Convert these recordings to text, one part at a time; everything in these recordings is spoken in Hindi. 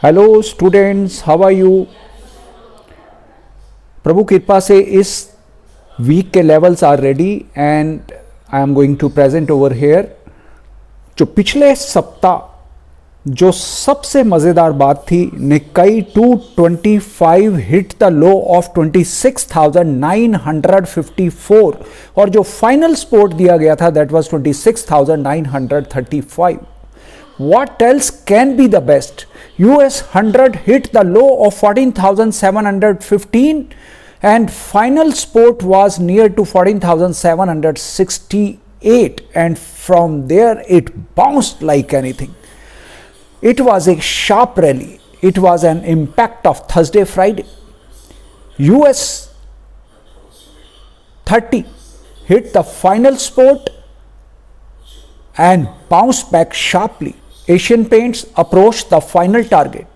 Hello students, how are you. प्रभु कृपा से इस वीक के levels are ready and I am going to present over here. जो पिछले सप्ताह जो सबसे मज़ेदार बात थी, Nikkei 225 hit the low of 26,954 और जो फाइनल सपोर्ट दिया गया था that was 26,935। What else can be the best? US 100 hit the low of 14,715 and final support was near to 14,768 and from there it bounced like anything. It was a sharp rally. It was an impact of Thursday, Friday. US 30 hit the final support and bounced back sharply. Asian Paints approached the final target,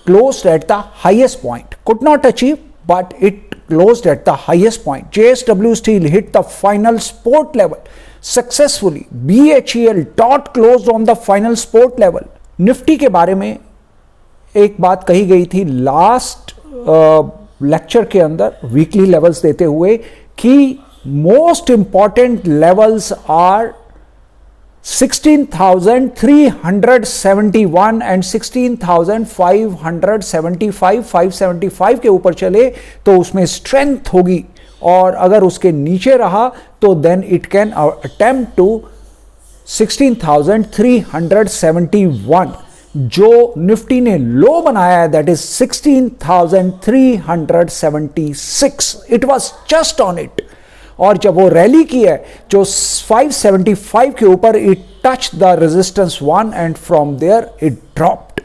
closed at the highest point, could not achieve but it closed at the highest point. JSW Steel hit the final support level successfully. BHEL dot closed on the final support level. Nifty के बारे में एक बात कही गई थी लास्ट लेक्चर के अंदर वीकली लेवल्स देते हुए कि most important levels are 16,371 and 16,575 575 के ऊपर चले तो उसमें स्ट्रेंथ होगी और अगर उसके नीचे रहा तो then it can attempt to 16,371। जो निफ्टी ने लो बनाया है that is 16,376। It was just on it और जब वो रैली की है जो 575 के ऊपर it touch the resistance 1 and from there it dropped.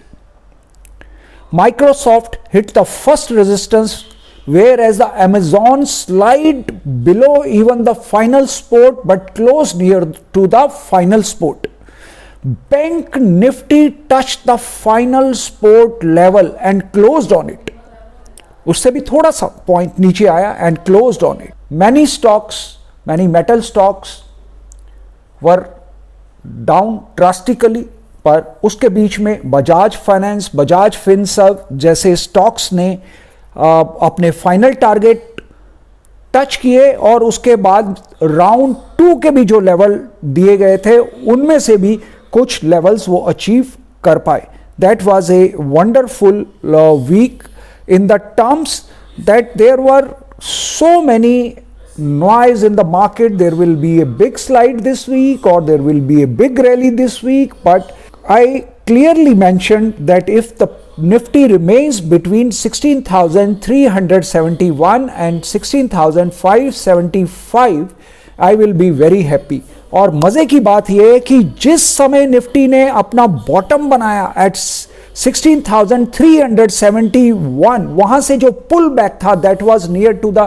Microsoft hit the first resistance whereas the Amazon slide below even the final support but close near to the final support. Bank Nifty touch the final support level and closed on it. उससे भी थोड़ा सा पॉइंट नीचे आया and closed on it. Many stocks, many metal stocks were down drastically, पर उसके बीच में बजाज फाइनेंस, बजाज फिनसर्व जैसे स्टॉक्स ने अपने फाइनल टारगेट टच किए और उसके बाद राउंड 2 के भी जो लेवल दिए गए थे उनमें से भी कुछ लेवल्स वो अचीव कर पाए। That was a wonderful week in the terms that there were so many noise in the market. There will be a big slide this week or there will be a big rally this week, but I clearly mentioned that if the Nifty remains between 16,371 and 16,575 I will be very happy. और मजे की बात यह है कि जिस समय निफ्टी ने अपना बॉटम बनाया एट 16,371 वहां से जो पुल बैक था that was near to the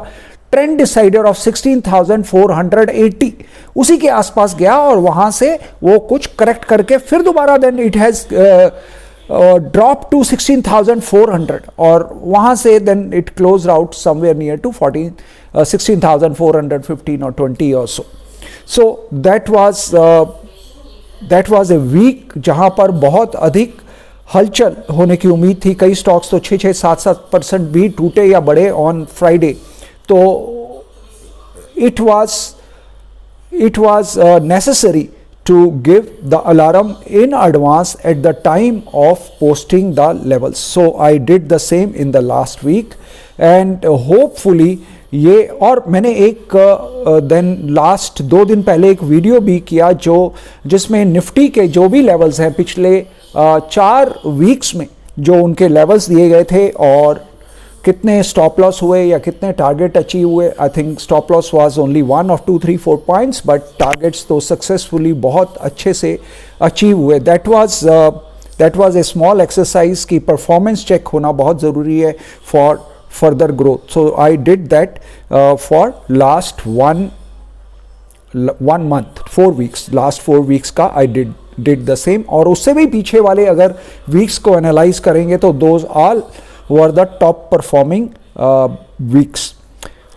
trend decider of 16,480 उसी के आसपास गया और वहां से वो कुछ करेक्ट करके फिर दोबारा then it has drop to 16,400 और वहां से then it close out somewhere near to 16,415 और 20 और so that was a week जहां पर बहुत अधिक हलचल होने की उम्मीद थी। कई स्टॉक्स तो 6-7% भी टूटे या बढ़े ऑन फ्राइडे। तो it was necessary to give the alarm in advance at the time of posting the levels. So I did the same in the last week and hopefully ये और मैंने एक देन लास्ट 2 दिन पहले एक वीडियो भी किया जिसमें निफ्टी के जो भी लेवल्स हैं पिछले 4 वीक्स में जो उनके लेवल्स दिए गए थे और कितने स्टॉप लॉस हुए या कितने टारगेट अचीव हुए। I think stop loss was only 1 of 2, 3, 4 points but targets तो सक्सेसफुली बहुत अच्छे से अचीव हुए। That was A small exercise की परफॉर्मेंस चेक होना बहुत ज़रूरी है for further growth. So I did that for last 1 month 4 weeks, last 4 weeks का आई डिड द सेम और उससे भी पीछे वाले अगर वीक्स को एनालाइज करेंगे तो those all were the top performing weeks.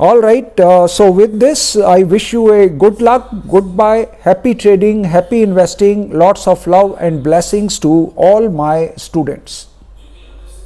All right, so with this I wish you a good luck, goodbye, happy trading, happy investing, lots of love and blessings to all my students.